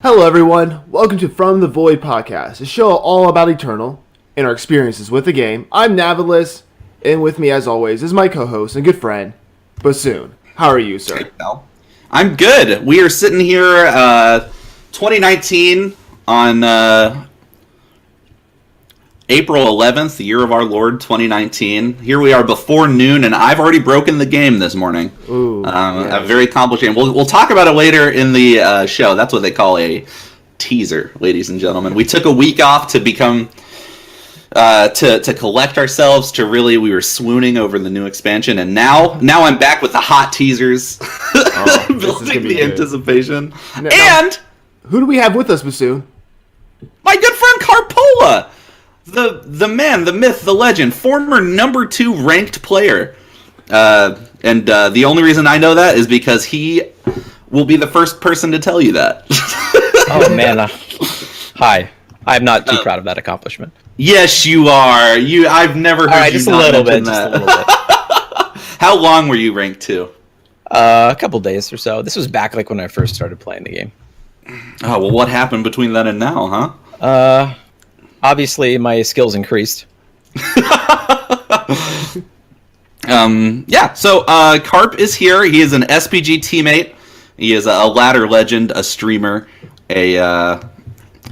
Hello, everyone. Welcome to From the Void podcast, a show all about Eternal and our experiences with the game. I'm Navilis, and with me, as always, is my co-host and good friend, Bassoon. How are you, sir? I'm good. We are sitting here, 2019, on April 11th, the year of our Lord, 2019. Here we are before noon, and I've already broken the game this morning. Ooh, A very accomplished game. We'll talk about it later in the show. That's what they call a teaser, ladies and gentlemen. We took a week off to become... to collect ourselves, we were swooning over the new expansion, and now I'm back with the hot teasers, building the anticipation. And who do we have with us, Bassoon? My good friend Carpola, the man, the myth, the legend, former number 2 ranked player, and the only reason I know that is because he will be the first person to tell you that. Oh man, hi. I'm not too proud of that accomplishment. Yes, you are. I've never heard you just not a little mention bit, that. just a little bit. How long were you ranked 2? A couple days or so. This was back like when I first started playing the game. Oh, well, what happened between then and now, huh? Obviously my skills increased. So Carp is here. He is an SPG teammate. He is a ladder legend, a streamer, a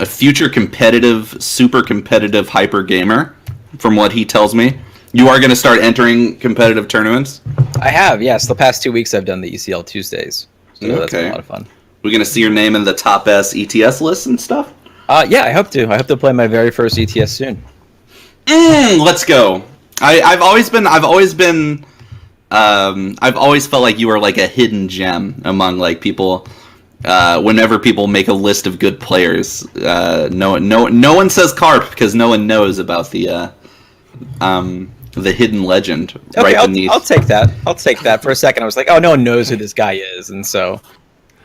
future competitive, super competitive hyper gamer, from what he tells me. You are going to start entering competitive tournaments? I have, yes. The past 2 weeks I've done the ECL Tuesdays. So that's been a lot of fun. We're going to see your name in the top S ETS list and stuff? Yeah, I hope to. I hope to play my very first ETS soon. Let's go. I've always felt like you were like a hidden gem among like people. Whenever people make a list of good players, no one says Carp because no one knows about the hidden legend right beneath. I'll take that. I'll take that. For a second I was like, oh, no one knows who this guy is, and so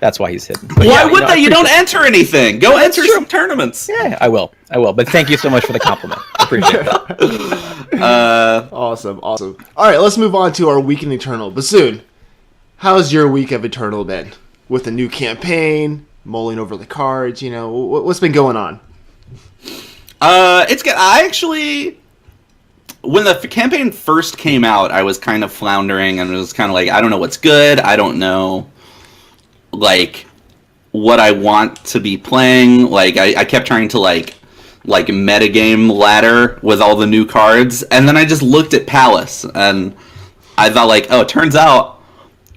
that's why he's hidden. But why would they? You don't enter anything. Go enter some tournaments. Yeah, I will. But thank you so much for the compliment. I appreciate that. Awesome. All right, let's move on to our week in Eternal. Bassoon, how's your week of Eternal been? With the new campaign, mulling over the cards, what's been going on? It's good. I actually, when the campaign first came out, I was kind of floundering and it was kind of like, I don't know what's good. I don't know, like, what I want to be playing. Like, I kept trying to, like metagame ladder with all the new cards. And then I just looked at Palace and I thought, like, oh, it turns out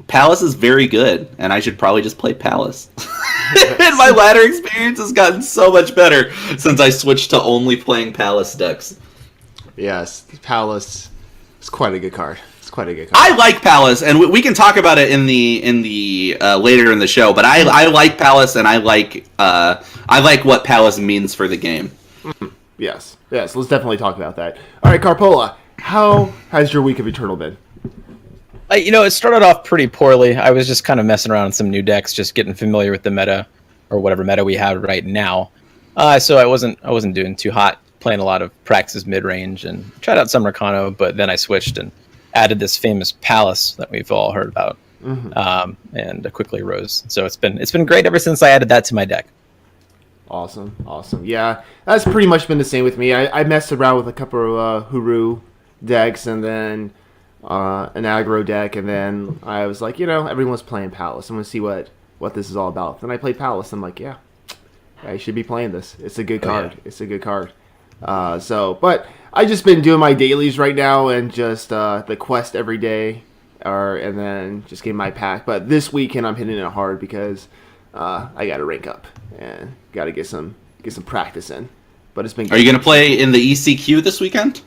Palace is very good, and I should probably just play Palace. And my ladder experience has gotten so much better since I switched to only playing Palace decks. Yes, Palace is quite a good card. I like Palace, and we can talk about it in the later in the show. But I like Palace, and I like what Palace means for the game. Yes. Let's definitely talk about that. All right, Carpola, how has your week of Eternal been? It started off pretty poorly. I was just kind of messing around with some new decks, just getting familiar with the meta, or whatever meta we have right now. So I wasn't doing too hot, playing a lot of Praxis mid-range, and tried out some Rakano, but then I switched and added this famous Palace that we've all heard about, and quickly rose. So it's been great ever since I added that to my deck. Awesome. Yeah, that's pretty much been the same with me. I messed around with a couple of Huru decks, and then an aggro deck, and then I was like, everyone's playing Palace. I'm going to see what this is all about. Then I played Palace. I'm like, yeah, I should be playing this. It's a good card. Yeah. It's a good card. But I just been doing my dailies right now and just the quest every day, and then just getting my pack. But this weekend I'm hitting it hard because I got to rank up and got to get some practice in. But it's been good. Are you going to play in the ECQ this weekend?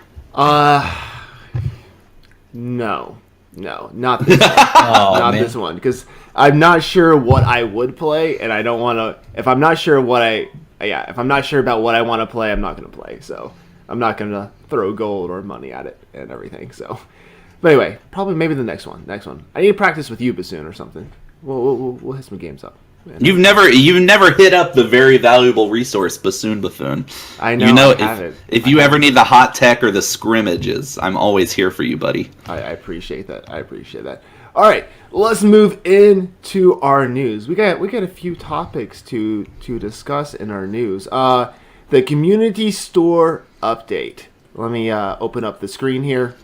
No, not this one. This one, because I'm not sure what I would play, and I don't want to. If I'm not sure about what I want to play, I'm not going to play. So I'm not going to throw gold or money at it and everything. So, but anyway, maybe the next one. I need to practice with you, Bassoon, or something. We'll hit some games up. You've never hit up the very valuable resource Bassoon Buffoon. I know. I have it. If you ever need the hot tech or the scrimmages, I'm always here for you, buddy. I appreciate that. All right, let's move into our news. We got a few topics to discuss in our news. The community store update. Let me open up the screen here.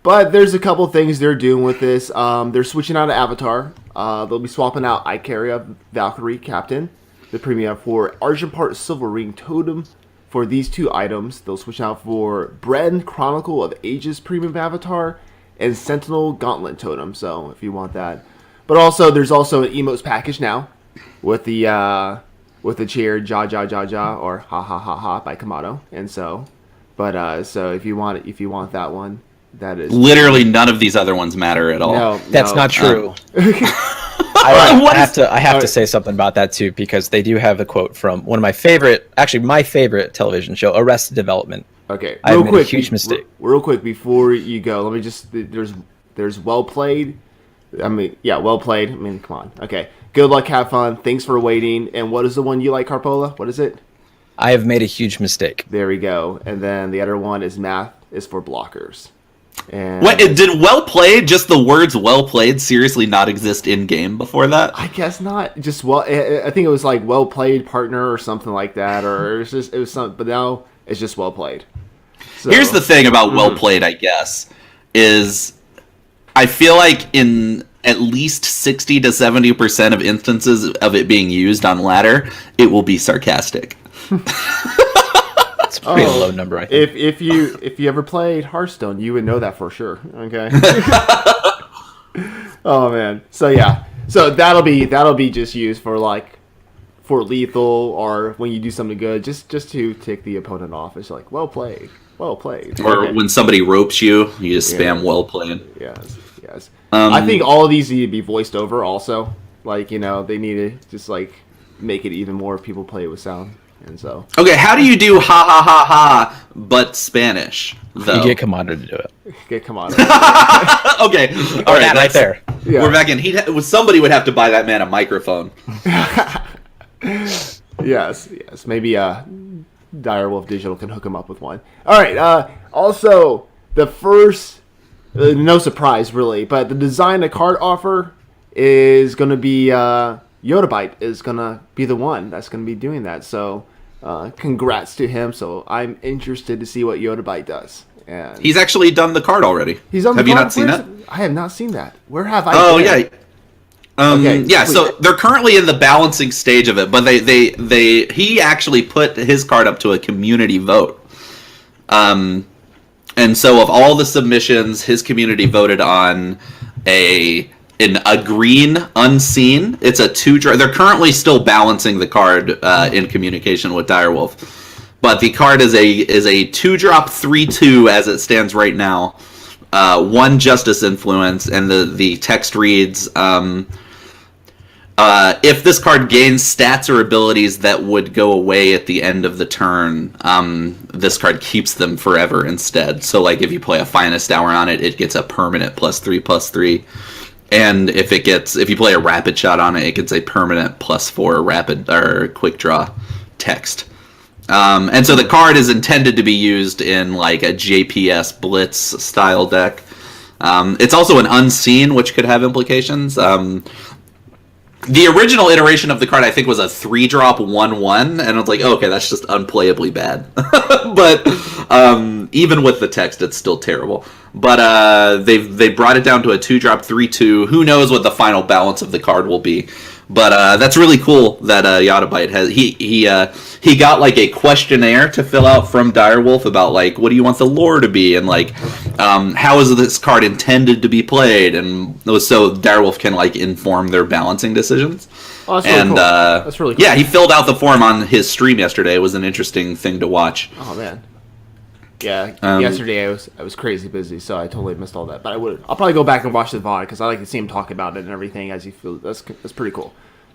But there's a couple things they're doing with this. They're switching out an avatar. They'll be swapping out Icaria, Valkyrie, Captain, the premium for Argent Part Silver Ring Totem. For these two items, they'll switch out for Bren Chronicle of Ages premium avatar and Sentinel Gauntlet Totem. So if you want that, but also there's also an emotes package now with the cheer Ja Ja Ja Ja or Ha Ha Ha Ha by Kamado, and so if you want that one, that is literally none of these other ones matter at all. No, That's not true. I have to say something about that too, because they do have a quote from one of my favorite television show, Arrested Development. Okay, I made a huge mistake. Real quick before you go, let me just there's well played. Well played. I mean, come on. Okay, good luck, have fun. Thanks for waiting. And what is the one you like, Carpola? What is it? I have made a huge mistake. There we go. And then the other one is math is for blockers. And What did well played? Just the words "well played" seriously not exist in game before that? I guess not. Just I think it was like well played partner or something like that, or it was something. But now it's just well played. So, Here's the thing about well played, I guess, is I feel like in at least 60 to 70% of instances of it being used on ladder, it will be sarcastic. It's a pretty low number, I think. If you ever played Hearthstone, you would know that for sure. Okay. Oh man. So yeah. So that'll be just used for lethal or when you do something good, just to tick the opponent off. It's like well played. Well played. Or Okay. when somebody ropes you, you just spam well played. Yes. I think all of these need to be voiced over also. Like, they need to just make it even more people play it with sound. And so Okay, how do you do ha ha ha ha but Spanish though? You get Commander to do it. okay, come on. Okay, all right, That right there. Yeah. We're back in. Somebody would have to buy that man a microphone. Yes. Maybe Direwolf Digital can hook him up with one. All right. Also, the first, no surprise really, but the design a card offer is going to be Yodabyte is going to be the one that's going to be doing that. So, congrats to him. So I'm interested to see what Yodabyte does. And He's actually done the card already. he's on the Have you card? not seen Where's that? I have not seen that. Where have I? Oh been? yeah. Okay, Yeah, please. so they're currently in the balancing stage of it, but he actually put his card up to a community vote. And so of all the submissions, his community voted on a green unseen. It's a 2-drop. They're currently still balancing the card in communication with Direwolf. But the card is a 2-drop 3/2 as it stands right now. 1 Justice Influence, and the text reads, if this card gains stats or abilities that would go away at the end of the turn, this card keeps them forever instead. So, like, if you play a Finest Hour on it, it gets a permanent +3/+3. And if you play a Rapid Shot on it, it gets a permanent +4 rapid or quick draw text. And so the card is intended to be used in like a JPS Blitz style deck. It's also an unseen, which could have implications. The original iteration of the card, I think, was a 3-drop 1/1, and I was like, oh, okay, that's just unplayably bad. But even with the text, it's still terrible. But they brought it down to a 2-drop 3/2. Who knows what the final balance of the card will be? But that's really cool that Yodabyte has. He got like a questionnaire to fill out from Direwolf about like what do you want the lore to be and like how is this card intended to be played, and so Direwolf can like inform their balancing decisions. Oh, that's really cool. That's really cool. Yeah, he filled out the form on his stream yesterday. It was an interesting thing to watch. Oh man. Yeah, yesterday I was crazy busy, so I totally missed all that. But I'll probably go back and watch the VOD because I like to see him talk about it and everything as he feels. That's pretty cool.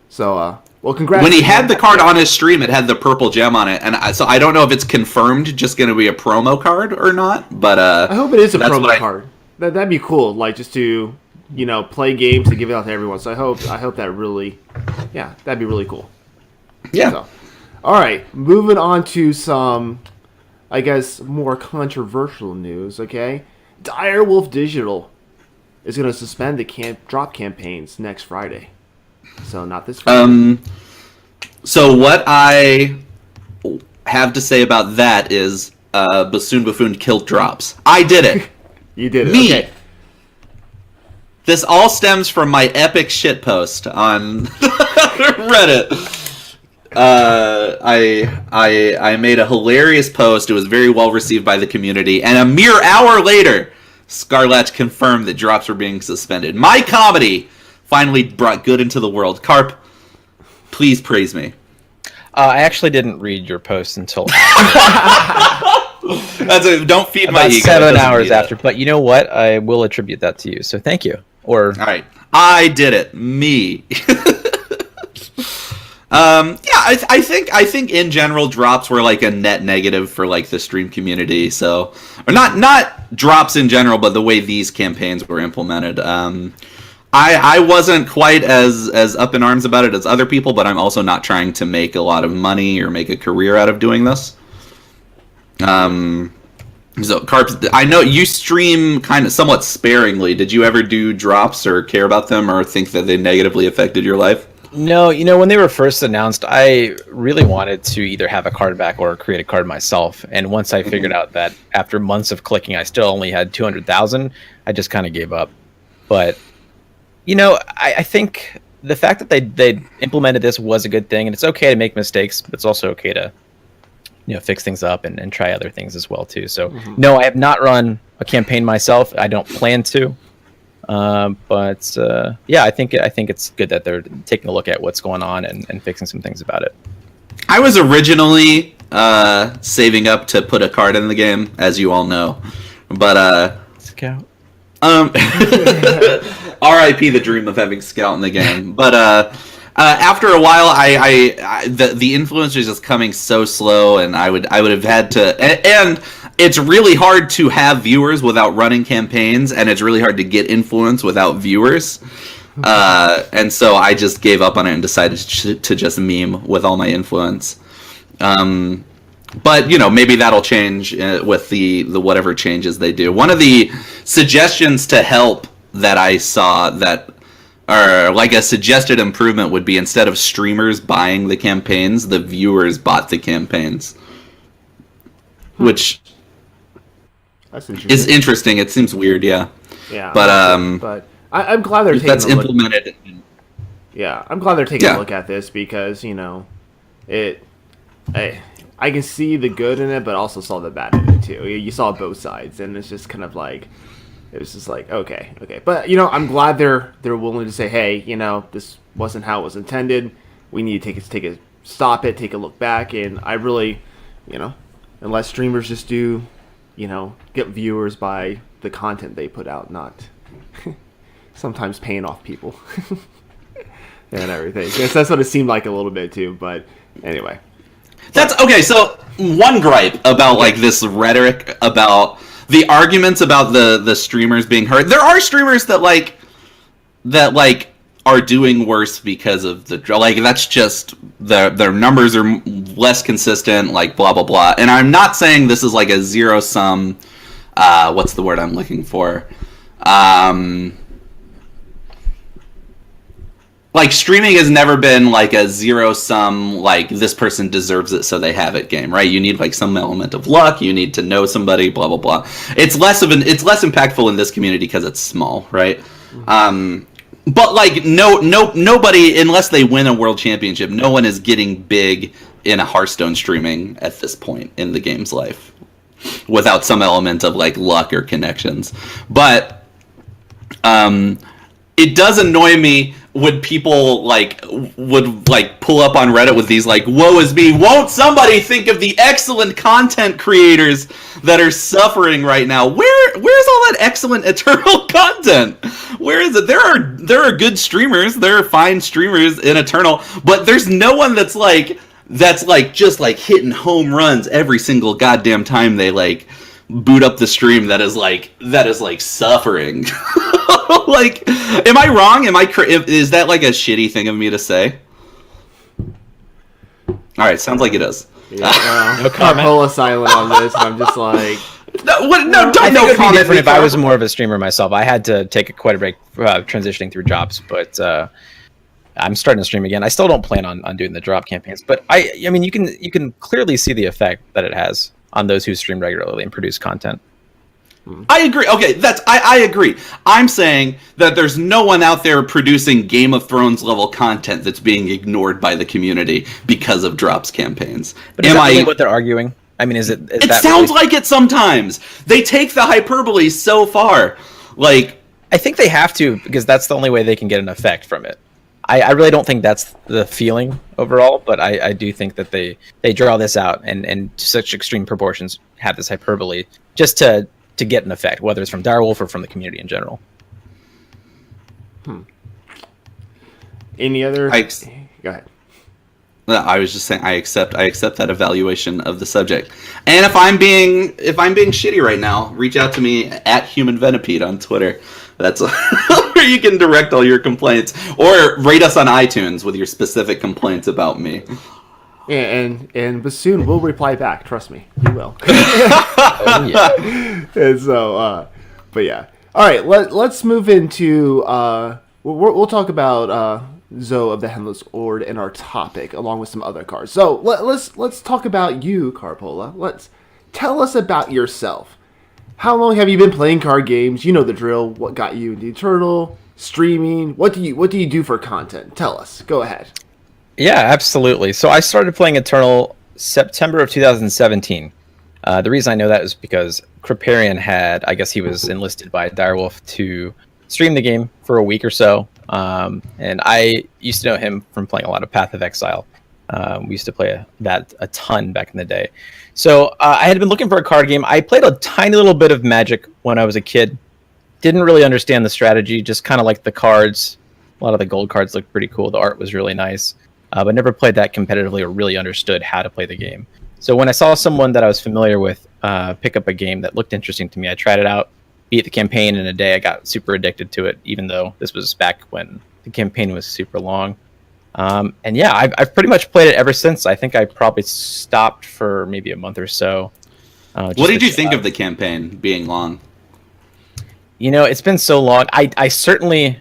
So, well, congrats. When he had the card on his stream, it had the purple gem on it, and so I don't know if it's confirmed just going to be a promo card or not. But I hope it is a that's promo what card. That'd be cool. Like just to play games to give it out to everyone. So I hope that really, yeah, that'd be really cool. Yeah. So, all right, moving on to some, I guess, more controversial news, okay? Direwolf Digital is going to suspend the drop campaigns next Friday. So not this Friday. So what I have to say about that is Bassoon Buffoon killed drops. I did it. You did it. Me. Okay. This all stems from my epic shitpost on Reddit. I made a hilarious post. It was very well received by the community, and a mere hour later, Scarlet confirmed that drops were being suspended. My comedy finally brought good into the world. Carp, please praise me. I actually didn't read your post until Don't feed my about ego. 7 hours after. But you know what? I will attribute that to you. So thank you. Or all right, I did it. Me. I think in general drops were like a net negative for like the stream community. So, or not drops in general, but the way these campaigns were implemented. I wasn't quite as up in arms about it as other people, but I'm also not trying to make a lot of money or make a career out of doing this. So, Carp, I know you stream kind of somewhat sparingly. Did you ever do drops or care about them or think that they negatively affected your life? no, when they were first announced, I really wanted to either have a card back or create a card myself. And once I figured out that after months of clicking, I still only had 200,000, I just kind of gave up. But I think the fact that they implemented this was a good thing, and it's okay to make mistakes, but it's also okay to fix things up and try other things as well too. So no, I have not run a campaign myself. I don't plan to. But I think it's good that they're taking a look at what's going on and fixing some things about it. I was originally saving up to put a card in the game, as you all know, but Scout. R.I.P. the dream of having Scout in the game. But after a while, the influence was just coming so slow, and I would have had to. And it's really hard to have viewers without running campaigns, and it's really hard to get influence without viewers. And so I just gave up on it and decided to just meme with all my influence. But maybe that'll change with the whatever changes they do. One of the suggestions to help that I saw that are like a suggested improvement would be instead of streamers buying the campaigns, the viewers bought the campaigns, which is interesting. It seems weird, yeah. Yeah, but I'm glad they're taking that's a look. implemented. Yeah, I'm glad they're taking a look at this because I can see the good in it, but also saw the bad in it too. You saw both sides, and it's just kind of like it was just like okay. But I'm glad they're willing to say, hey, this wasn't how it was intended. We need to take a stop it, take a look back, and I really, unless streamers just do, get viewers by the content they put out, not sometimes paying off people and everything. Yes, that's what it seemed like a little bit too. But anyway. That's okay. So one gripe about like this rhetoric about the arguments about the streamers being hurt. There are streamers that are doing worse because of that's just their numbers are less consistent, like blah blah blah. And I'm not saying this is like a zero sum. What's the word I'm looking for? Like, streaming has never been, like, a zero-sum, like, this person deserves it so they have it game, right? You need, like, some element of luck, you need to know somebody, blah, blah, blah. It's less impactful in this community because it's small, right? But, like, nobody, unless they win a world championship, no one is getting big in a Hearthstone streaming at this point in the game's life without some element of, like, luck or connections. But, it does annoy me when people would pull up on Reddit with these woe is me, won't somebody think of the excellent content creators that are suffering right now? Where's all that excellent Eternal content? Where is it? There are good streamers, there are fine streamers in Eternal, but there's no one that's just hitting home runs every single goddamn time they boot up the stream that is suffering. Am I wrong? Is that a shitty thing of me to say? All right, sounds like it is. Yeah, no comment. Carpola silent on this, and I'm just like, No, don't I think it would be comment. different if I was more of a streamer myself. I had to take quite a break transitioning through jobs, but I'm starting to stream again. I still don't plan on doing the drop campaigns, but I mean, you can clearly see the effect that it has on those who stream regularly and produce content. I agree. Okay, I agree. I'm saying that there's no one out there producing Game of Thrones level content that's being ignored by the community because of drops campaigns. But is that really what they're arguing? I mean, is it? It sounds like it sometimes. They take the hyperbole so far. Like, I think they have to, because that's the only way they can get an effect from it. I really don't think that's the feeling overall, but I do think that they draw this out and to such extreme proportions have this hyperbole just to get an effect, whether it's from Direwolf or from the community in general. Any other? Go ahead. I was just saying I accept that evaluation of the subject. And if I'm being shitty right now, reach out to me at HumanVenipede on Twitter. That's where you can direct all your complaints, or rate us on iTunes with your specific complaints about me. But soon we'll reply back. Trust me, you will. Oh, yeah. And so, but yeah. All right, let's move into. We'll talk about Zoe of the Endless Hoard in our topic, along with some other cards. So let's talk about you, Carpola. Let's tell us about yourself. How long have you been playing card games? You know the drill. What got you into Eternal? Streaming? What do you do for content? Tell us. Go ahead. Yeah, absolutely. So I started playing Eternal September of 2017. The reason I know that is because Kriparian I guess he was enlisted by Direwolf to stream the game for a week or so. And I used to know him from playing a lot of Path of Exile. We used to play that a ton back in the day. So I had been looking for a card game. I played a tiny little bit of Magic when I was a kid. Didn't really understand the strategy, just kind of like the cards. A lot of the gold cards looked pretty cool. The art was really nice. But never played that competitively or really understood how to play the game. So when I saw someone that I was familiar with pick up a game that looked interesting to me, I tried it out, beat the campaign in a day. I got super addicted to it, even though this was back when the campaign was super long. And yeah, I've pretty much played it ever since. I think I probably stopped for maybe a month or so. What did you think of the campaign being long? You know, it's been so long. I certainly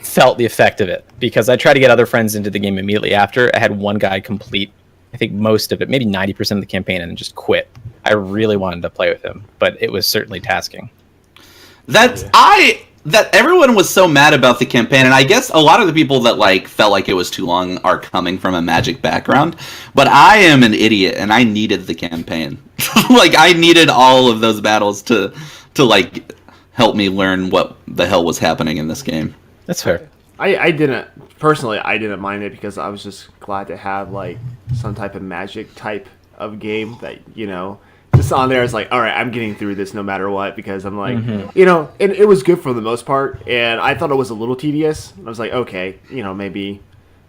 felt the effect of it, because I tried to get other friends into the game immediately after. I had one guy complete, I think, most of it, maybe 90% of the campaign, and then just quit. I really wanted to play with him, but it was certainly tasking. That everyone was so mad about the campaign, and I guess a lot of the people that felt like it was too long are coming from a Magic background. But I am an idiot, and I needed the campaign. I needed all of those battles to help me learn what the hell was happening in this game. That's fair. I didn't mind it, because I was just glad to have some type of Magic type of game that, just on there. It's like, all right, I'm getting through this no matter what, because I'm like, it was good for the most part, and I thought it was a little tedious. I was like, okay, maybe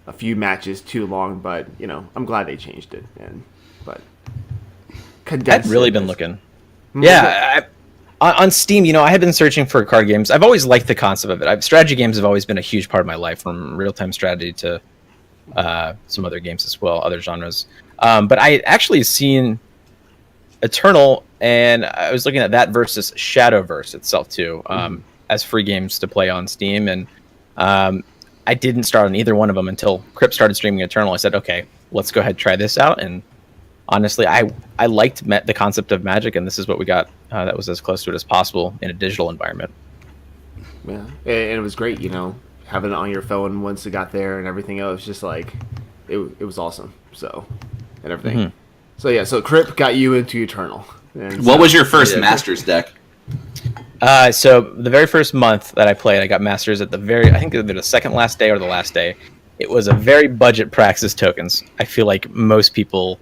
a few matches too long, but I'm glad they changed it. But I've really been looking. Yeah, on Steam, I had been searching for card games. I've always liked the concept of it. Strategy games have always been a huge part of my life, from real-time strategy to some other games as well, other genres. But I had actually seen Eternal, and I was looking at that versus Shadowverse itself too, as free games to play on Steam, and I didn't start on either one of them until Crip started streaming Eternal. I said, okay, let's go ahead and try this out, and honestly, I liked the concept of Magic, and this is what we got that was as close to it as possible in a digital environment. Yeah, and it was great, having it on your phone once it got there and everything else. Just it was awesome. So, and everything. Mm-hmm. So yeah, so Crip got you into Eternal. And what was your first Masters deck? So the very first month that I played, I got Masters at I think either the second last day or the last day. It was a very budget Praxis tokens. I feel like most people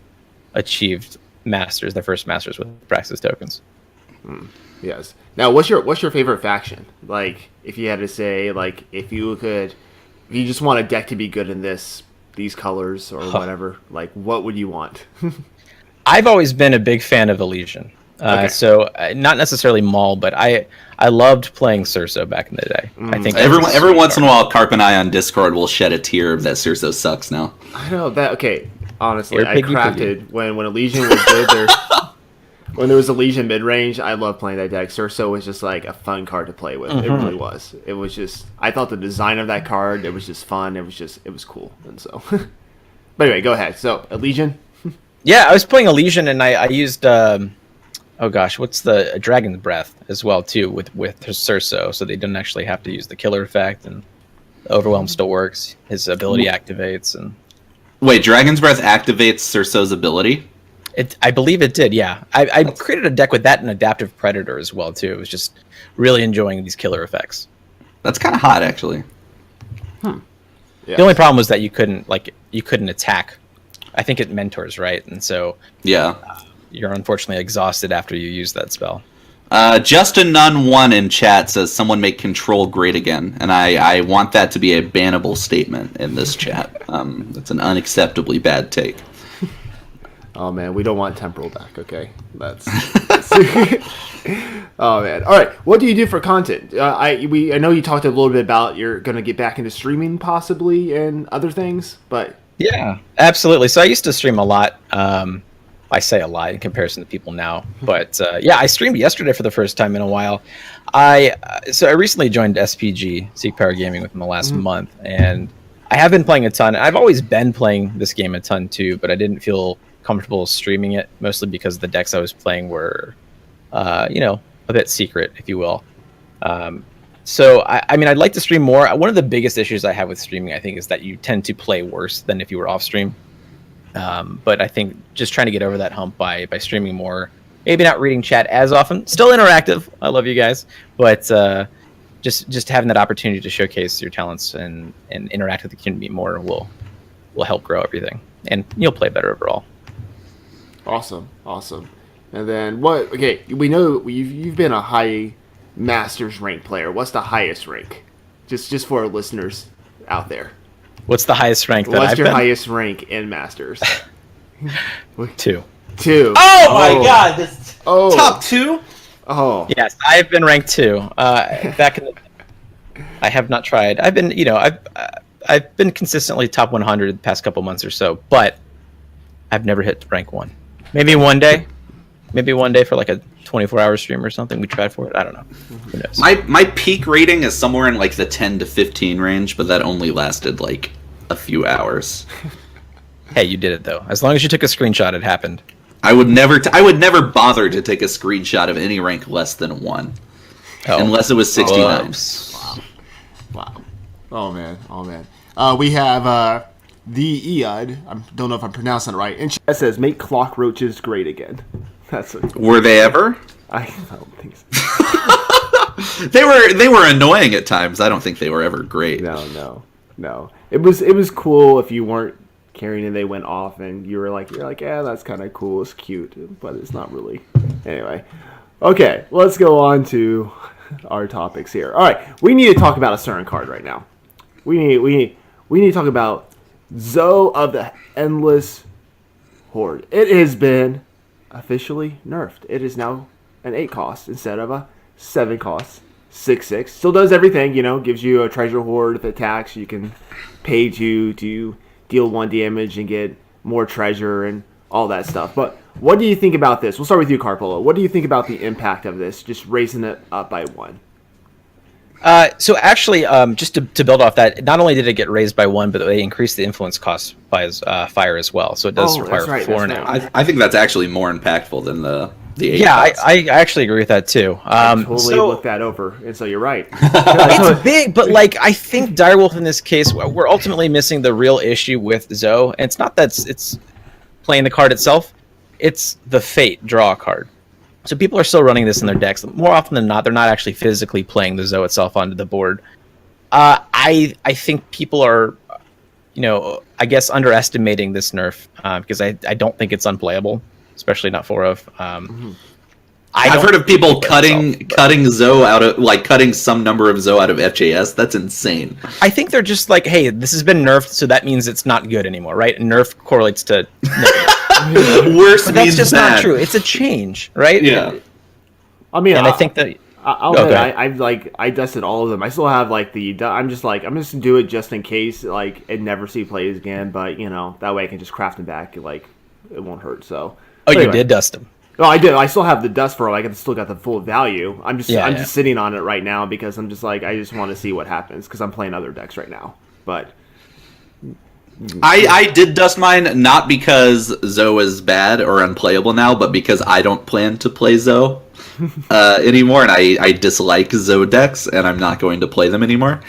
achieved their first Masters with Praxis tokens. Yes. Now, what's your favorite faction? If you had to say, if you just want a deck to be good in these colors or whatever, what would you want? I've always been a big fan of Elysian. Okay. So not necessarily Maul, but I loved playing Cerso back in the day. I think every once in a while, Carp and I on Discord will shed a tear that Cerso sucks now. I know that. Okay, honestly, You're I crafted when Elysian was good. when there was a Legion mid range, I loved playing that deck. Surso was just like a fun card to play with. It really was. It was just, I thought the design of that card, it was just fun. It was cool. And so, but anyway, go ahead. So, a Legion? Yeah, I was playing a Legion, and I used oh gosh, what's the Dragon's Breath as well too with Surso, so they didn't actually have to use the killer effect, and the Overwhelm still works. His ability activates, and Wait, Dragon's Breath activates Surso's ability? I believe it did. Yeah, I created a deck with that and Adaptive Predator as well too. It was just really enjoying these killer effects. That's kind of hot, actually. Yeah. The only problem was that you couldn't attack. I think it mentors, right? And so Yeah. You're unfortunately exhausted after you use that spell. Justin Nunn 1 in chat says someone make control great again, and I want that to be a bannable statement in this chat. That's an unacceptably bad take. Oh man, we don't want temporal back. Okay, that's. Oh man. All right, what do you do for content? I know you talked a little bit about you're going to get back into streaming possibly and other things, but Yeah, absolutely. So I used to stream a lot. I say a lot in comparison to people now, but yeah, I streamed yesterday for the first time in a while. I recently joined SPG, Seek Power Gaming, within the last month, and I have been playing a ton. I've always been playing this game a ton too, but I didn't feel comfortable streaming it, mostly because the decks I was playing were, a bit secret, if you will. So I mean, I'd like to stream more. One of the biggest issues I have with streaming, I think, is that you tend to play worse than if you were off stream. But I think just trying to get over that hump by streaming more, maybe not reading chat as often, still interactive. I love you guys, but just having that opportunity to showcase your talents and interact with the community more will help grow everything, and you'll play better overall. Awesome. And then what? Okay, we know you've been a high Masters rank player. What's the highest rank? Just for our listeners out there. What's the highest rank that What's I've your been? highest rank in Masters? 2. 2. Oh my god! This top 2? Oh. Yes, I've been ranked 2. Back in the, I have not tried. I've been, I've been consistently top 100 the past couple months or so, but I've never hit rank 1. Maybe one day for like a 24-hour stream or something. We tried for it. I don't know. Who knows? My peak rating is somewhere in like the 10 to 15 range, but that only lasted like a few hours. Hey, you did it though. As long as you took a screenshot, it happened. I would never bother to take a screenshot of any rank less than 1. Unless it was 69. Wow. Oh man. We have the Eod. I don't know if I'm pronouncing it right. And chat says, "Make clock roaches great again." That's what Were they ever? I don't think so. They were annoying at times. I don't think they were ever great. No. It was cool if you weren't carrying and they went off and you're like, yeah, that's kind of cool. It's cute, but it's not really. Anyway, okay, let's go on to our topics here. All right, we need to talk about a certain card right now. We need to talk about Zoe of the Endless Hoard. It has been officially nerfed. It is now an 8 cost instead of a 7 cost. 6/6. Still does everything, gives you a treasure hoard that attacks. You can pay to deal 1 damage and get more treasure and all that stuff. But what do you think about this? We'll start with you, Carpola. What do you think about the impact of this, just raising it up by 1? So actually, just to build off that, not only did it get raised by 1, but they increased the influence cost by fire as well. So it does require 4 now. I think that's actually more impactful than the 8. Yeah, I actually agree with that too. I totally looked that over, and so you're right. It's big, but I think Direwolf in this case, we're ultimately missing the real issue with Zoe. And it's not that it's playing the card itself; it's the Fate draw card. So people are still running this in their decks. More often than not, they're not actually physically playing the Zoe itself onto the board. I think people are, I guess underestimating this nerf because I don't think it's unplayable, especially not 4 of. I've heard of people cutting Zoe out of cutting some number of Zoe out of FJS. That's insane. I think they're just like, hey, this has been nerfed, so that means it's not good anymore, right? And nerf correlates to worse. But that's just not true. It's a change, right? Yeah. I mean, and I think that I'll admit, I dusted all of them. I still have I'm just gonna do it just in case and never see plays again. But that way I can just craft them back. It won't hurt. So. Oh, you did dust them. Oh, I did. I still have the dust for I still got the full value. I'm just Yeah, I'm yeah. just sitting on it right now because I'm just like I just want to see what happens because I'm playing other decks right now. But I did dust mine not because Zoe is bad or unplayable now, but because I don't plan to play Zoe anymore, and I dislike Zoe decks, and I'm not going to play them anymore.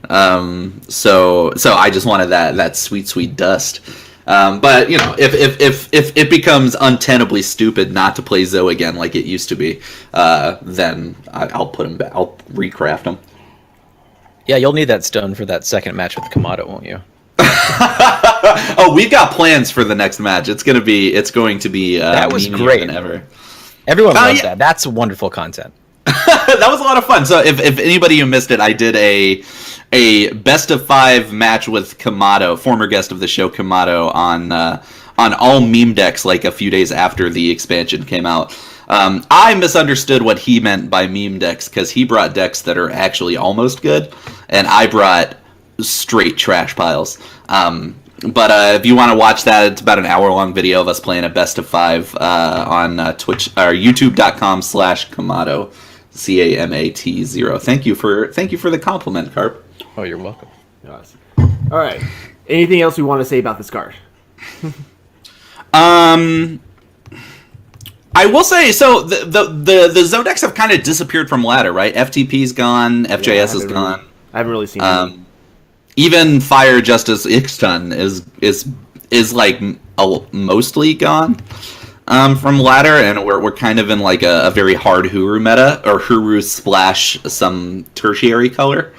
So I just wanted that sweet dust. But you know, if it becomes untenably stupid not to play Zoe again like it used to be, then I'll put him back. I'll recraft him. Yeah, you'll need that stone for that second match with Kamado, won't you? Oh, we've got plans for the next match. It's going to be That was memeier great. than ever. Everyone loves yeah. that. That's wonderful content. That was a lot of fun. So if anybody who missed it, I did a best of 5 match with Kamado, former guest of the show Kamado, on all meme decks like a few days after the expansion came out. I misunderstood what he meant by meme decks because he brought decks that are actually almost good, and I brought straight trash piles. But if you want to watch that, it's about an hour-long video of us playing a best of 5 on Twitch or YouTube.com/Kamado, CAMAT0. Thank you for the compliment, Carp. Oh, you're welcome. yes. All right. Anything else we want to say about this card? I will say, so the Zoe decks have kind of disappeared from ladder, right? FTP's gone, FJS is gone. I haven't really seen it. Even Fire Justice Ixtun is like mostly gone from ladder, and we're kind of in like a very hard Huru meta, or Huru splash some tertiary color.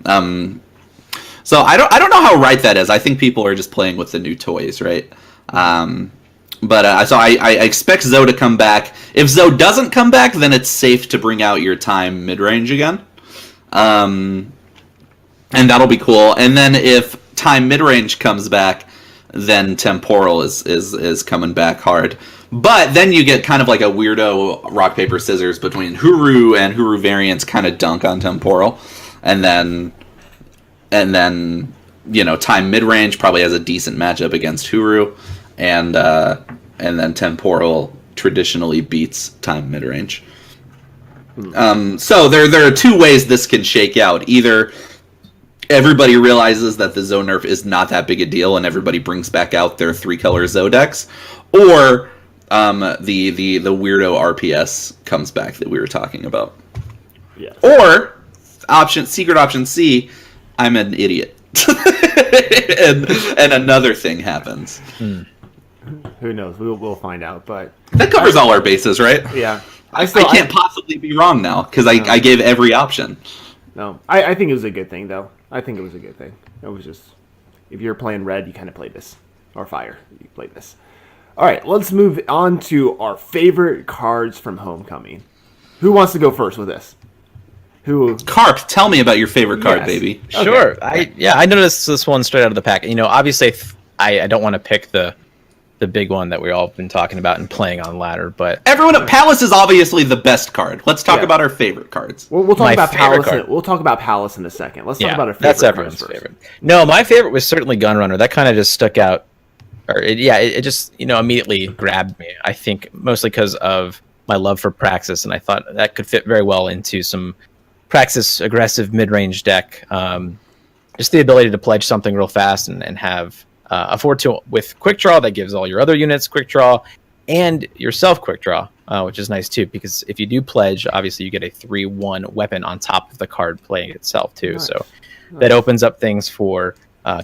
So I don't know how right that is. I think people are just playing with the new toys, right? But I expect Zoe to come back. If Zoe doesn't come back, then it's safe to bring out your time mid-range again. And that'll be cool. And then if time mid-range comes back, then Temporal is coming back hard. But then you get kind of like a weirdo rock, paper, scissors between Huru and Huru variants kind of dunk on Temporal. And then you know, time mid-range probably has a decent matchup against Huru. And then Temporal traditionally beats time mid-range. So there are two ways this can shake out. Either everybody realizes that the Zoe nerf is not that big a deal and everybody brings back out their 3-color Zoe decks, or the weirdo RPS comes back that we were talking about. Yes. Or secret option C, I'm an idiot. and another thing happens. Who knows? We'll find out. But That covers all our bases, right? yeah, I can't possibly be wrong now because I gave every option. No, I think it was a good thing though. I think it was a good thing. It was just if you're playing red, you kind of play this, or fire, you play this. All right, let's move on to our favorite cards from Homecoming. Who wants to go first with this? Who? Carp, tell me about your favorite card, Yes. baby. Okay. Sure. I noticed this one straight out of the pack. You know, obviously, I don't want to pick the big one that we all been talking about and playing on ladder, but Everyone at Palace is obviously the best card. Let's talk Yeah. about our favorite cards. We'll talk My about favorite Palace. card. We'll talk about Palace in a second. Let's talk about our favorite that's cards everyone's first. favorite. No, my favorite was certainly Gunrunner. That kind of just stuck out, or it just immediately grabbed me. I think mostly because of my love for Praxis, and I thought that could fit very well into some Praxis aggressive mid-range deck. Just the ability to pledge something real fast and have afford to with quick draw that gives all your other units quick draw and yourself quick draw, which is nice too, because if you do pledge, obviously you get a 3/1 weapon on top of the card playing itself too. Nice. So that opens up things for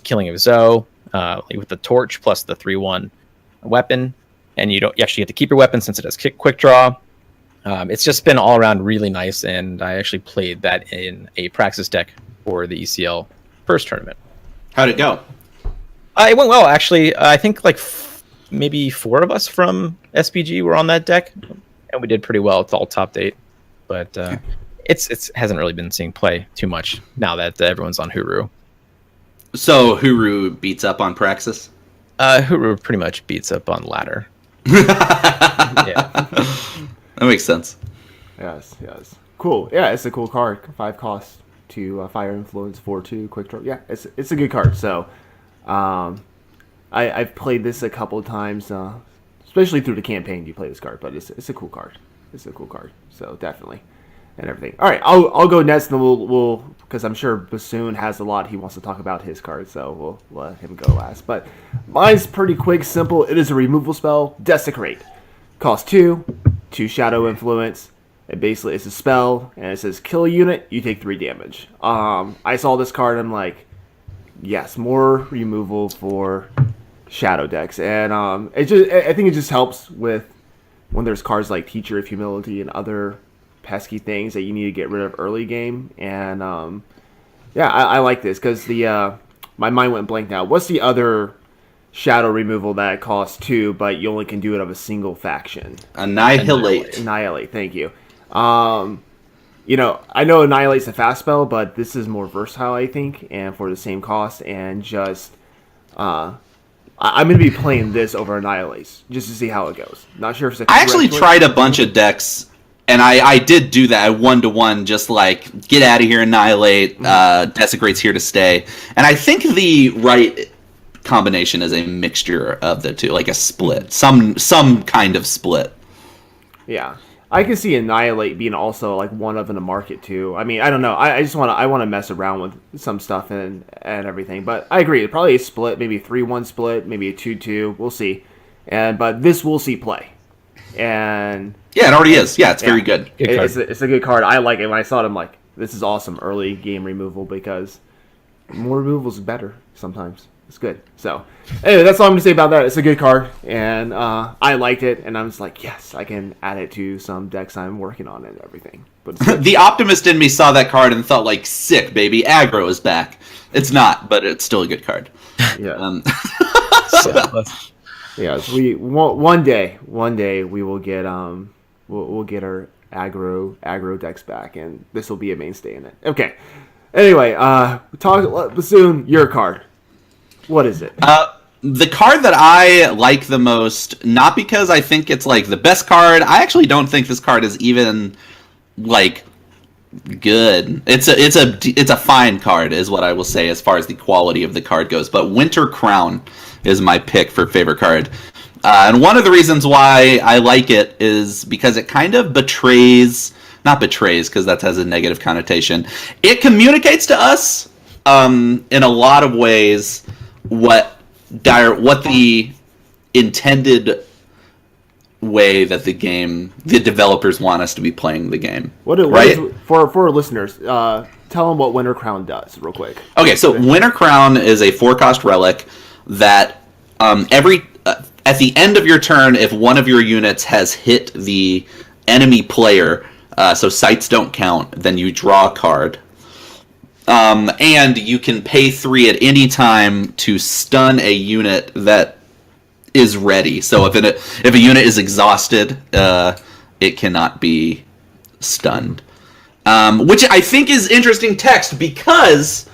killing of Zoe with the torch plus the 3/1 weapon, and you actually get to keep your weapon since it has quick draw. It's just been all around really nice, and I actually played that in a Praxis deck for the ECL first tournament. How'd it go? It went well, actually. I think like maybe 4 of us from SPG were on that deck, and we did pretty well. It's all top 8, but it hasn't really been seeing play too much now that everyone's on Huru. So Huru beats up on Praxis? Huru pretty much beats up on ladder. Yeah. That makes sense. Yes. Cool. Yeah, it's a cool card. 5 cost to Fire Influence, 4/2 quick draw. Yeah, it's a good card. So, I've played this a couple of times. especially through the campaign you play this card. But it's a cool card. It's a cool card. So definitely, and everything. All right, I'll go next, and we'll because I'm sure Bassoon has a lot he wants to talk about his card, so we'll let him go last. But mine's pretty quick, simple. It is a removal spell, Desecrate. Cost 2 Shadow Influence. It basically it's a spell, and it says kill a unit, you take 3 damage. I saw this card, I'm like, yes, more removal for Shadow decks, and I think it just helps with when there's cards like Teacher of Humility and other pesky things that you need to get rid of early game. And I like this because my mind went blank now. What's the other shadow removal that costs 2, but you only can do it of a single faction? Annihilate. Annihilate. Thank you. I know Annihilate's a fast spell, but this is more versatile, I think, and for the same cost. And just, I'm going to be playing this over Annihilate just to see how it goes. Not sure if it's I actually tried a bunch of decks, and I did do that 1-to-1, just like, get out of here, Annihilate, Desecrate's here to stay. And I think the right combination is a mixture of the two, like a split, some kind of split. Yeah. I can see Annihilate being also like one of in the market too. I mean, I don't know. I just want to mess around with some stuff and everything. But I agree. Probably a split, maybe a 3-1 split, maybe a 2-2. We'll see. But this will see play. And yeah, it already is. Yeah, it's very good. It's a good card. I like it. When I saw it, I'm like, this is awesome. Early game removal, because more removal is better sometimes. It's good. So, anyway, that's all I'm going to say about that. It's a good card, and I liked it, and I'm just like, yes, I can add it to some decks I'm working on and everything. But the optimist in me saw that card and thought, like, sick, baby, aggro is back. It's not, but it's still a good card. Yeah. Yes, we one day we will get we'll get our aggro decks back, and this will be a mainstay in it. Okay. Anyway, talk soon. Your card. What is it? The card that I like the most, not because I think it's like the best card. I actually don't think this card is even like good. It's a fine card, is what I will say as far as the quality of the card goes. But Winter Crown is my pick for favorite card. And one of the reasons why I like it is because it kind of not betrays, because that has a negative connotation. It communicates to us in a lot of ways what the intended way that the developers want us to be playing the game. For our listeners, tell them what Winter Crown does real quick. Okay, so Winter Crown is a 4-cost relic that at the end of your turn, if one of your units has hit the enemy player, so sights don't count, then you draw a card. And you can pay 3 at any time to stun a unit that is ready. So if a unit is exhausted, it cannot be stunned. Which I think is interesting text, because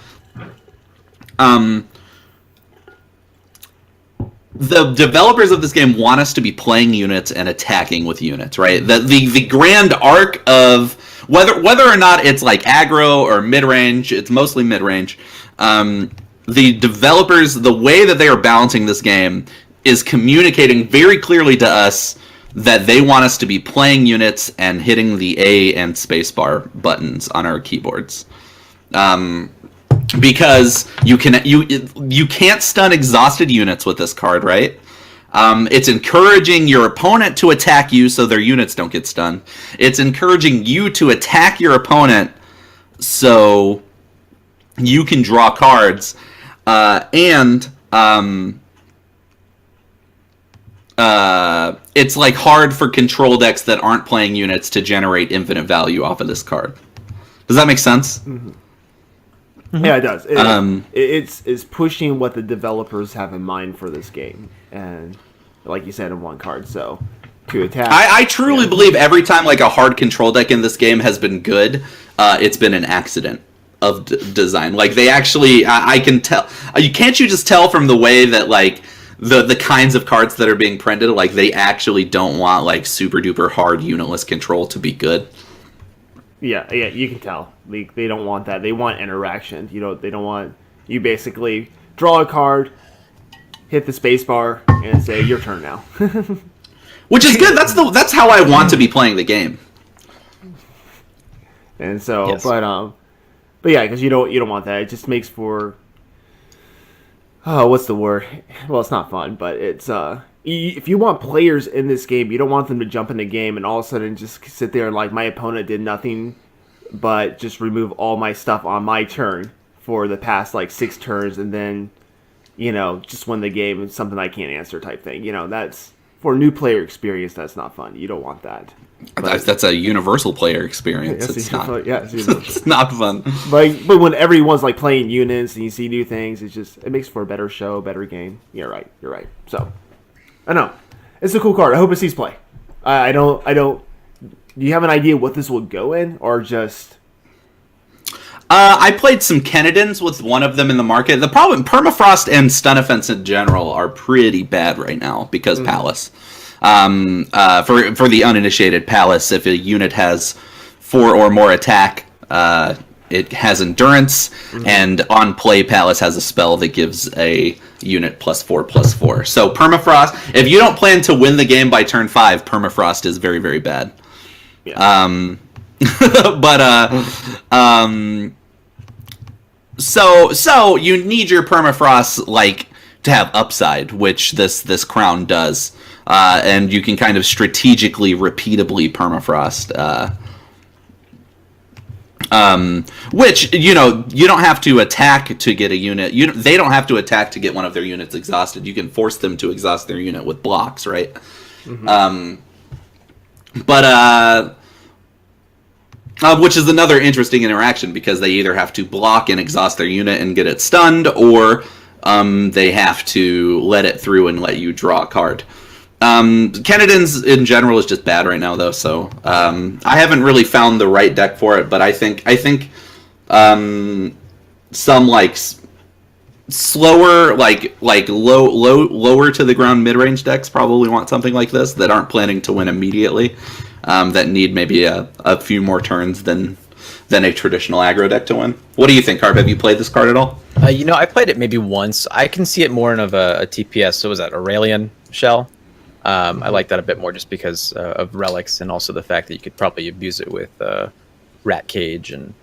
the developers of this game want us to be playing units and attacking with units, right? The grand arc of whether or not it's like aggro or mid-range, it's mostly mid-range. The developers, the way that they are balancing this game is communicating very clearly to us that they want us to be playing units and hitting the A and spacebar buttons on our keyboards. Because you can't stun exhausted units with this card, right? It's encouraging your opponent to attack you so their units don't get stunned. It's encouraging you to attack your opponent so you can draw cards. It's like hard for control decks that aren't playing units to generate infinite value off of this card. Does that make sense? Mm-hmm. Yeah, it does. It's pushing what the developers have in mind for this game, and like you said, in one card. So to attack, I truly believe every time like a hard control deck in this game has been good, it's been an accident of design. Like they actually, I can tell. Can't you just tell from the way that like the kinds of cards that are being printed, like they actually don't want like super duper hard unitless control to be good. Yeah, you can tell. They don't want that. They want interaction. They don't want you basically draw a card, hit the space bar, and say your turn now. Which is good. That's how I want to be playing the game. And so, Yes. but yeah, because you don't want that. It just makes for what's the word? Well, it's not fun, but it's if you want players in this game, you don't want them to jump in the game and all of a sudden just sit there and like my opponent did nothing but just remove all my stuff on my turn for the past like 6 turns and then just win the game and something I can't answer type thing. That's for a new player experience. That's not fun. You don't want that. That's a universal player experience. Yes, It's not. it's It's not fun. But when everyone's like playing units and you see new things, it makes for a better show, better game. You're right. So, I know it's a cool card. I hope it sees play. I don't. Do you have an idea what this will go in, or just? I played some Kennedans with one of them in the market. The problem, permafrost and stun offense in general are pretty bad right now because Palace. For the uninitiated, Palace, if a unit has 4 or more attack, it has endurance, and on play, Palace has a spell that gives a unit +4/+4. So permafrost, if you don't plan to win the game by turn 5, permafrost is very, very bad. Yeah. So you need your permafrost to have upside, which this crown does, and you can kind of strategically, repeatably permafrost. Which you don't have to attack to get a unit. They don't have to attack to get one of their units exhausted. You can force them to exhaust their unit with blocks, right? Which is another interesting interaction because they either have to block and exhaust their unit and get it stunned, or they have to let it through and let you draw a card. Kennedans in general is just bad right now, though. So I haven't really found the right deck for it, but I think some slower, lower to the ground mid range decks probably want something like this that aren't planning to win immediately. That need maybe a few more turns than a traditional aggro deck to win. What do you think, Carp? Have you played this card at all? I played it maybe once. I can see it more in of a TPS. So was that Aurelian Shell? I like that a bit more just because of relics and also the fact that you could probably abuse it with Rat Cage and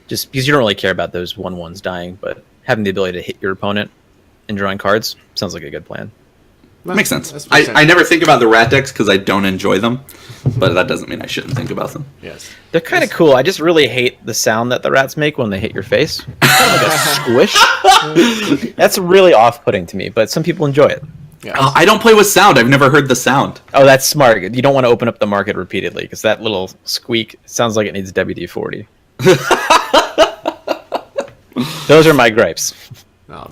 just because you don't really care about those 1/1s dying, but having the ability to hit your opponent and drawing cards sounds like a good plan. Makes sense. I never think about the rat decks because I don't enjoy them, but that doesn't mean I shouldn't think about them. Yes. They're kind of cool. I just really hate the sound that the rats make when they hit your face. Kind of like a squish. That's really off-putting to me, but some people enjoy it. Yes. I don't play with sound. I've never heard the sound. Oh, that's smart. You don't want to open up the market repeatedly because that little squeak sounds like it needs WD-40. Those are my gripes. Oh,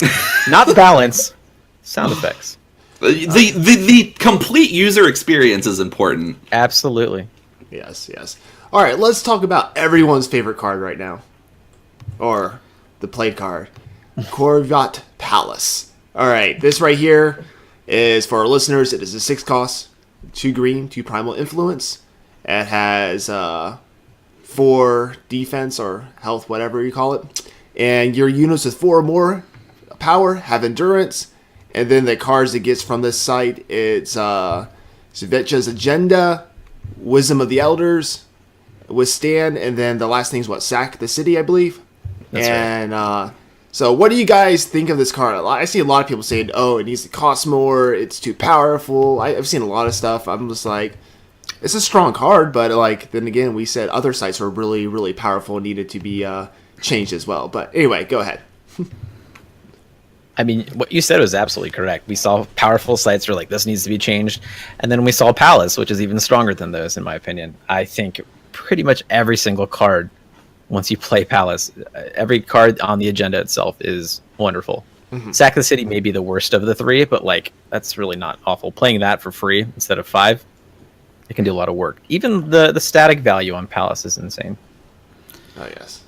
Not balance, sound effects. The complete user experience is important. Absolutely. yes. All right, let's talk about everyone's favorite card right now, or the played card, Corvat Palace. All right, this right here is for our listeners. It is a 6 cost, 2 green, 2 primal influence. It has 4 defense or health, whatever you call it, and your units with 4 or more power have endurance. And then the cards it gets from this site, it's Svetcha's Agenda, Wisdom of the Elders, Withstand, and then the last thing is Sack the City, I believe. That's right. So what do you guys think of this card? I see a lot of people saying, oh, it needs to cost more, it's too powerful. I've seen a lot of stuff. I'm just like, it's a strong card, but then again, we said other sites were really, really powerful and needed to be changed as well. But anyway, go ahead. I mean, what you said was absolutely correct. We saw powerful sites were like, this needs to be changed. And then we saw Palace, which is even stronger than those, in my opinion. I think pretty much every single card, once you play Palace, every card on the agenda itself is wonderful. Mm-hmm. Sack the City may be the worst of the 3, but that's really not awful. Playing that for free instead of 5, it can do a lot of work. Even the static value on Palace is insane. Oh, yes.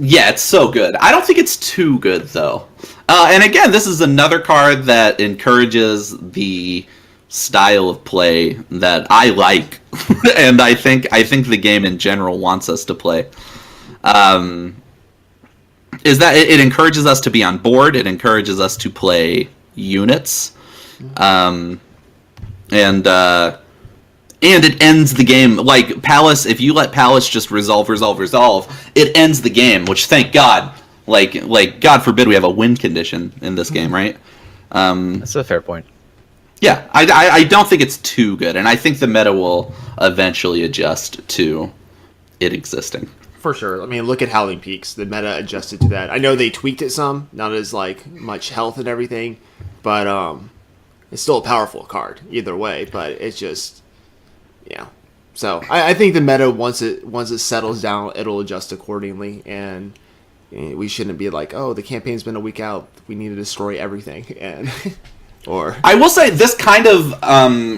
Yeah, it's so good. I don't think it's too good, though. And again, this is another card that encourages the style of play that I like, and I think the game in general wants us to play. Is that it encourages us to be on board. It encourages us to play units, and And it ends the game. Like, Palace, if you let Palace just resolve, it ends the game, which, thank God. Like God forbid we have a win condition in this game, right? That's a fair point. Yeah, I don't think it's too good, and I think the meta will eventually adjust to it existing. For sure. I mean, look at Howling Peaks. The meta adjusted to that. I know they tweaked it some, not as like much health and everything, but it's still a powerful card either way. But it's just, yeah. So I think the meta once it settles down, it'll adjust accordingly, and we shouldn't be like, oh, the campaign's been a week out, we need to destroy everything, and or I will say this kind of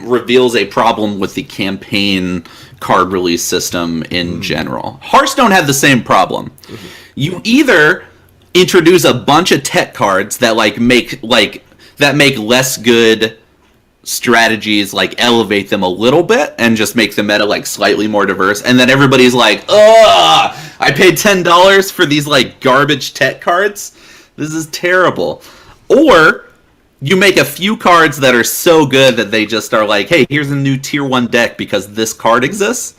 reveals a problem with the campaign card release system in general. Hearthstone had the same problem. You either introduce a bunch of tech cards that make less good strategies, like elevate them a little bit and just make the meta like slightly more diverse, and then everybody's like, ugh, I paid $10 for these like garbage tech cards, this is terrible. Or you make a few cards that are so good that they just are like, hey, here's a new tier 1 deck because this card exists,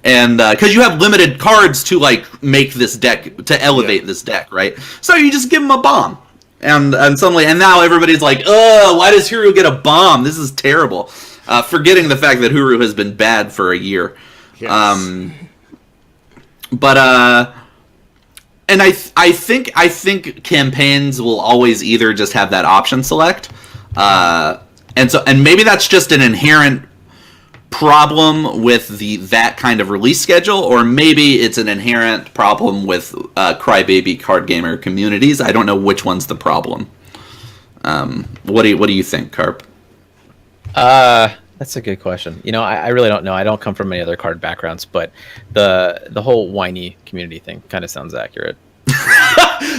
and because you have limited cards to like make this deck, to elevate this deck, right? So you just give them a bomb. And suddenly, and now everybody's like, ugh, why does Huru get a bomb? This is terrible. Forgetting the fact that Huru has been bad for a year. yes. And I think campaigns will always either just have that option select, and maybe that's just an inherent problem with that kind of release schedule, or maybe it's an inherent problem with crybaby card gamer communities. I don't know which one's the problem. What do you think, Carp? That's a good question. You know, I really don't know. I don't come from any other card backgrounds, but the whole whiny community thing kind of sounds accurate.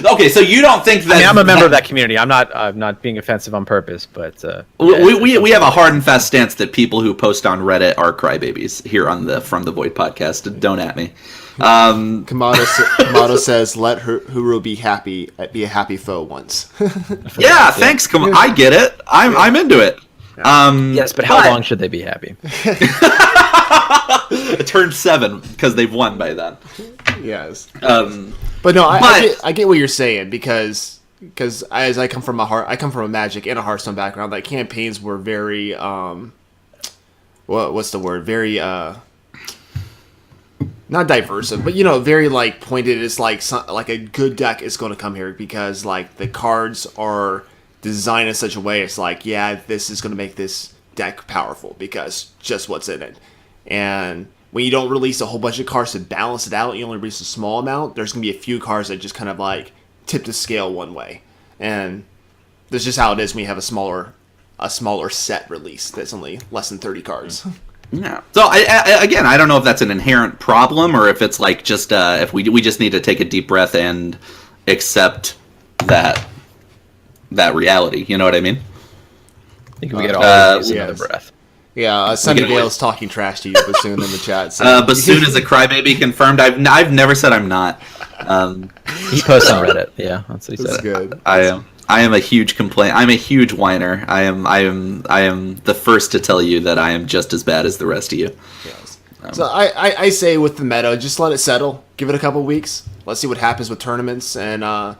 Okay, so you don't think that? I mean, I'm a member of that community. I'm not being offensive on purpose, but we have a hard and fast stance that people who post on Reddit are crybabies here on the From the Void podcast. Don't at me. Kamado says, "Let Huru be happy. Be a happy foe once." Yeah, thanks. Come on, I get it. I'm into it. Yes, but how long should they be happy? It turned 7 because they've won by then. Yes. But no, I get what you're saying, because as I come from a Magic and a Hearthstone background, that campaigns were very what's the word? Very not diverse, but very like pointed. It's like a good deck is going to come here because like the cards are designed in such a way. It's like, yeah, this is going to make this deck powerful because just what's in it. And when you don't release a whole bunch of cards to balance it out, you only release a small amount, there's going to be a few cards that just kind of like tip the scale one way. And that's just how it is when you have a smaller set release that's only less than 30 cards. Yeah. So I don't know if that's an inherent problem or if it's like just if we just need to take a deep breath and accept that reality. You know what I mean? I think we could all use another yes. breath. Yeah, Sunny Gale's talking trash to you, Bassoon, in the chat. So. Bassoon is a crybaby confirmed. I've never said I'm not. He posts on Reddit. Yeah, that's what he That's said. good. I am a huge complaint. I'm a huge whiner. I am the first to tell you that I am just as bad as the rest of you. Yes. So I say with the meta, just let it settle. Give it a couple weeks. Let's see what happens with tournaments, and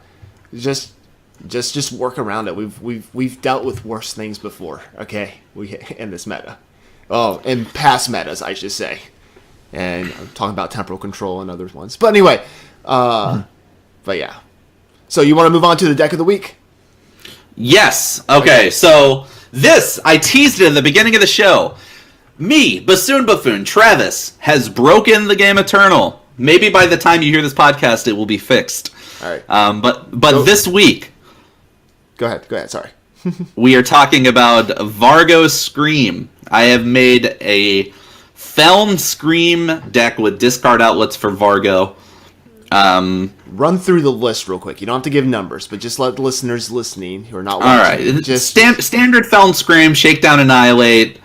just work around it. We've dealt with worse things before. Okay, in this meta. Oh, in past metas, I should say. And I'm talking about temporal control and other ones. But anyway, but yeah. So you want to move on to the deck of the week? Yes. Okay. So this I teased it at the beginning of the show. Me, Bassoon Buffoon, Travis has broken the game Eternal. Maybe by the time you hear this podcast, it will be fixed. All right. But this week. Go ahead. Sorry. We are talking about Vargo Scream. I have made a Feln Scream deck with discard outlets for Vargo. Run through the list real quick. You don't have to give numbers, but just let the listeners listening who are not watching. All right. Just standard Feln Scream, Shakedown, Annihilate,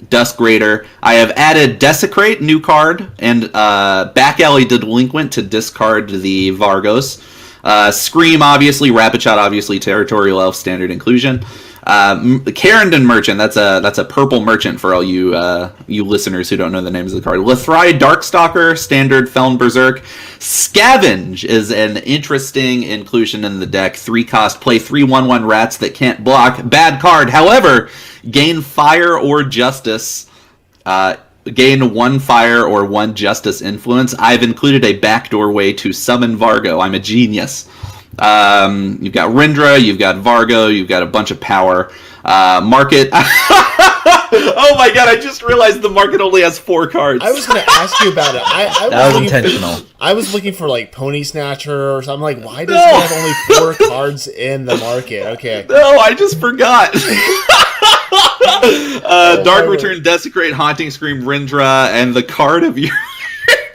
Dusk Raider. I have added Desecrate, new card, and Back Alley Delinquent to discard the Vargos. Scream, obviously. Rapid Shot, obviously. Territorial Elf, standard inclusion. Carrington Merchant. That's a purple merchant for all you you listeners who don't know the names of the card. Lethrai Darkstalker, standard Feln Berserk. Scavenge is an interesting inclusion in the deck. 3 cost, play 3/1/1 rats that can't block. Bad card. However, gain fire or justice. Gain 1 fire or 1 justice influence. I've included a backdoor way to summon Vargo. I'm a genius. You've got Rindra, you've got Vargo, you've got a bunch of power. Market. Oh my god, I just realized the market only has 4 cards. I was going to ask you about it. That was intentional. I was looking for like Pony Snatcher or something. Like, why does it have only 4 cards in the market? Okay. No, I just forgot. Dark Return, Desecrate, Haunting Scream, Rindra, and the card of your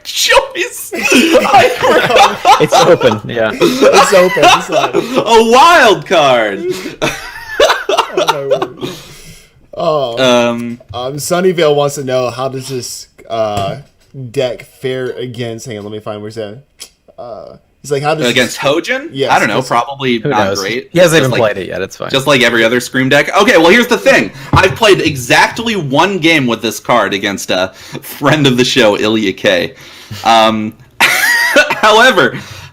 choice. It's open, yeah. It's open. A wild card. Sunnyvale wants to know, how does this deck fare against? Hang on, let me find where's that. He's like, how does against Hojin? Yes, I don't know. Probably Who not knows? great. He hasn't Just even played it yet. It's fine. Just like every other Scream deck. Okay, well, here's the thing. I've played exactly 1 game with this card against a friend of the show, Ilya K. However,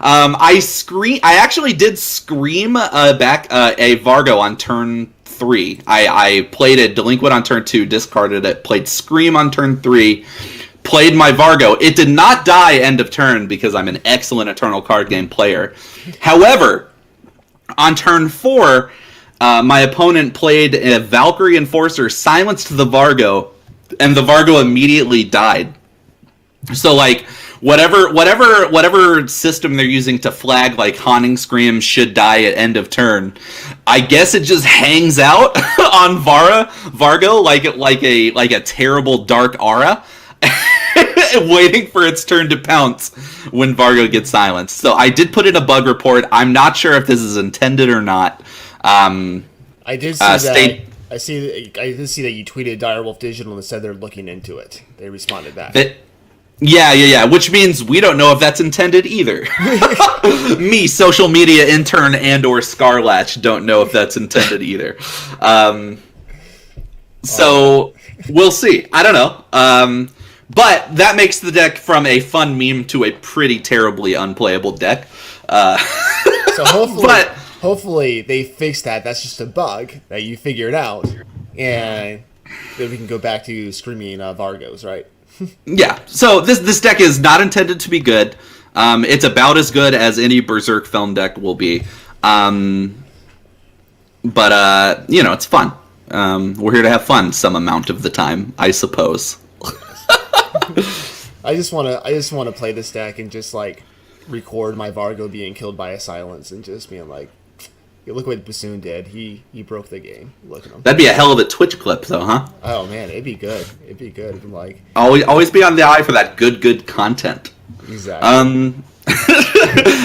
I actually did Scream back a Vargo on turn 3. I played a Delinquent on turn 2, discarded it, played Scream on turn 3, played my Vargo. It did not die end of turn because I'm an excellent Eternal Card Game player. However, on turn 4, my opponent played a Valkyrie Enforcer, silenced the Vargo, and the Vargo immediately died. So, like, whatever system they're using to flag, like, Haunting Scream should die at end of turn, I guess it just hangs out on Vargo like a terrible dark aura, waiting for its turn to pounce when Vargo gets silenced. So I did put in a bug report. I'm not sure if this is intended or not. I did see that. I did see that you tweeted Direwolf Digital and said they're looking into it. They responded back. Yeah. Which means we don't know if that's intended either. Me, social media intern and/or Scarlatch, don't know if that's intended either. So we'll see. I don't know. But that makes the deck from a fun meme to a pretty terribly unplayable deck. So hopefully they fix that. That's just a bug that you figured out, and then we can go back to screaming Vargos, right? Yeah. So this deck is not intended to be good. It's about as good as any Berserk film deck will be. But it's fun. We're here to have fun some amount of the time, I suppose. I just want to play this deck and just like record my Vargo being killed by a silence and just being like, look what Bassoon did. He broke the game. Look at him. That'd be a hell of a Twitch clip, though, huh? Oh man, it'd be good. It'd be good. It'd be like always be on the eye for that good content. Exactly. All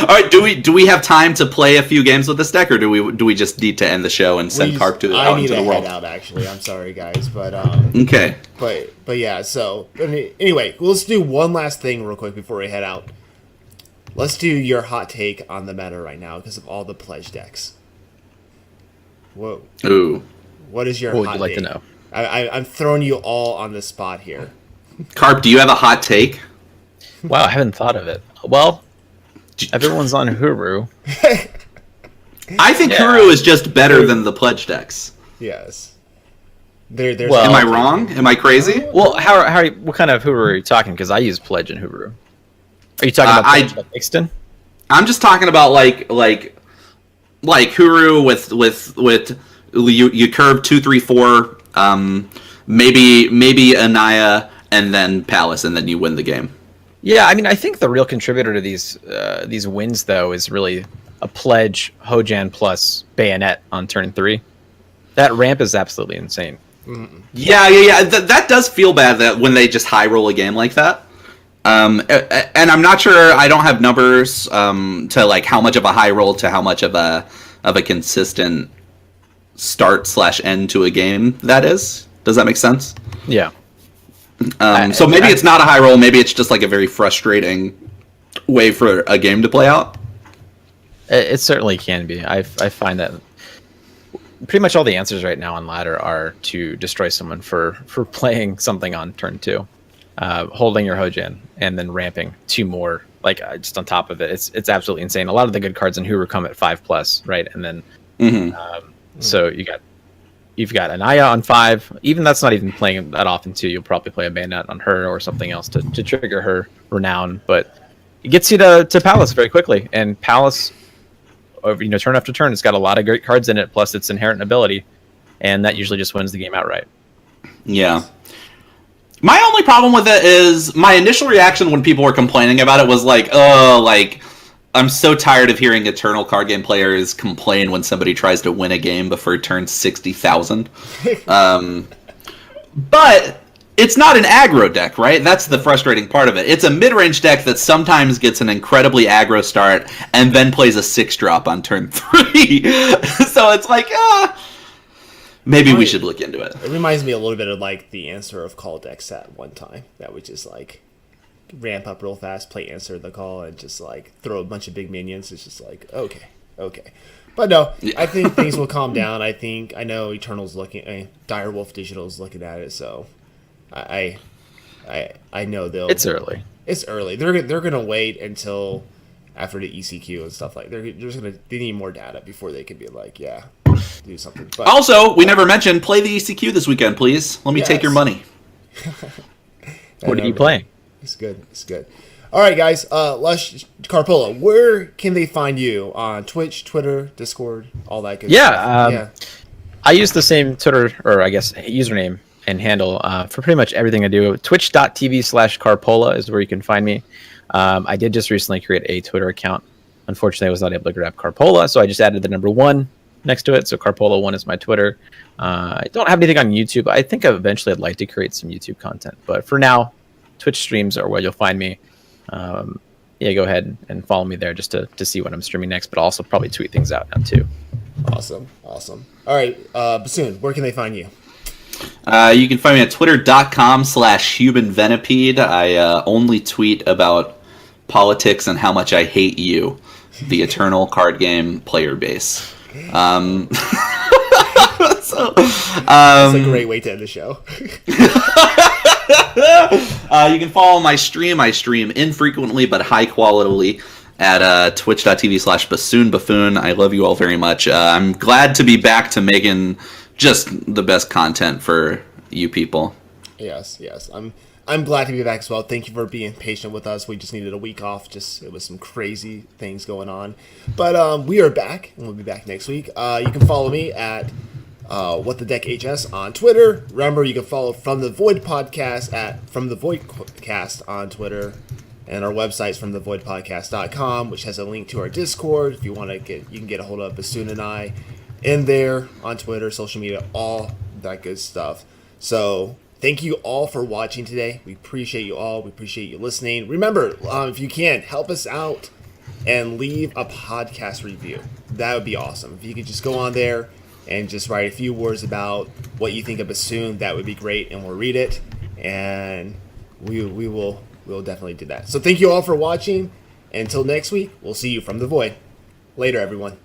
right. Do we have time to play a few games with this deck, or do we just need to end the show and send Carp to out into the world? I need to head out. Actually, I'm sorry, guys, but okay. But yeah. So anyway, let's do one last thing real quick before we head out. Let's do your hot take on the meta right now because of all the pledge decks. Whoa. Ooh. What is your what hot would you like take? to know? I'm throwing you all on the spot here. Carp, do you have a hot take? Wow, I haven't thought of it. Well, everyone's on Huru. I think Huru is just better than the pledge decks. Yes. Am I wrong? Am I crazy? Well, what kind of Huru are you talking? Because I use pledge in Huru. Are you talking about pledge like Ixton? I'm just talking about like Huru with you curve 2, 3, 4, maybe Anaya and then Palace, and then you win the game. Yeah, I mean, I think the real contributor to these wins though is really a pledge Hojan plus Bayonet on turn 3. That ramp is absolutely insane. Mm-hmm. Yeah. That does feel bad that when they just high roll a game like that. And I'm not sure. I don't have numbers to like how much of a high roll to how much of a consistent start/end to a game that is. Does that make sense? Yeah. So maybe it's not a high roll. Maybe it's just like a very frustrating way for a game to play out. It certainly can be. I find that pretty much all the answers right now on ladder are to destroy someone for playing something on turn 2, holding your Hojin, and then ramping 2 more like just on top of it. It's absolutely insane. A lot of the good cards in Huru come at 5+, right? And then so you've got Anaya on 5. Even that's not even playing that often too. You'll probably play a Bandit on her or something else to trigger her renown, but it gets you to Palace very quickly. And Palace, turn after turn, it's got a lot of great cards in it, plus its inherent ability, and that usually just wins the game outright. Yeah. My only problem with it is my initial reaction when people were complaining about it was like, oh, like, I'm so tired of hearing Eternal card game players complain when somebody tries to win a game before it turns 60,000. But it's not an aggro deck, right? That's the frustrating part of it. It's a mid-range deck that sometimes gets an incredibly aggro start and then plays a 6-drop on turn 3. So it's like, maybe we should look into it. It reminds me a little bit of like the Answer of Call decks at one time. That would just like ramp up real fast, play Answer the Call, and just like throw a bunch of big minions. It's just like, okay. But no, I think things will calm down. I know Eternal's looking, Direwolf Digital's looking at it, so I know they'll. It's early. It's early. They're gonna wait until after the ECQ and stuff like. They need more data before they can be like, yeah, do something. But also, we never mentioned play the ECQ this weekend, please. Let me take your money. What are you playing? It's good. All right, guys. Lush Carpola, where can they find you on Twitch, Twitter, Discord, all that good stuff? I use the same Twitter, or I guess username and handle for pretty much everything I do. Twitch.tv/Carpola is where you can find me. I did just recently create a Twitter account. Unfortunately, I was not able to grab Carpola, so I just added the number 1 next to it. So Carpola1 is my Twitter. I don't have anything on YouTube. I think eventually I'd like to create some YouTube content, but for now, Twitch streams are where you'll find me. Go ahead and follow me there just to see what I'm streaming next, but I'll also probably tweet things out now too. Awesome. All right, Bassoon, where can they find you? You can find me at twitter.com/humanvenipede. I only tweet about politics and how much I hate you, the Eternal card game player base. That's a great way to end the show. You can follow my stream. I stream infrequently but high quality at twitch.tv/bassoonbuffoon. I love you all very much. I'm glad to be back to making just the best content for you people. Yes. I'm glad to be back as well. Thank you for being patient with us. We just needed a week off. It was some crazy things going on. But we are back, and we'll be back next week. You can follow me at What the Deck HS on Twitter. Remember, you can follow From the Void Podcast at From the Void Cast on Twitter. And our website is FromTheVoidPodcast.com, which has a link to our Discord. If you want to you can get a hold of Bassoon and I in there on Twitter, social media, all that good stuff. So thank you all for watching today. We appreciate you all. We appreciate you listening. Remember, if you can, help us out and leave a podcast review. That would be awesome. If you could just go on there and just write a few words about what you think of Bassoon, that would be great, and we'll read it, and we'll definitely do that. So thank you all for watching. Until next week, we'll see you from the void. Later, everyone.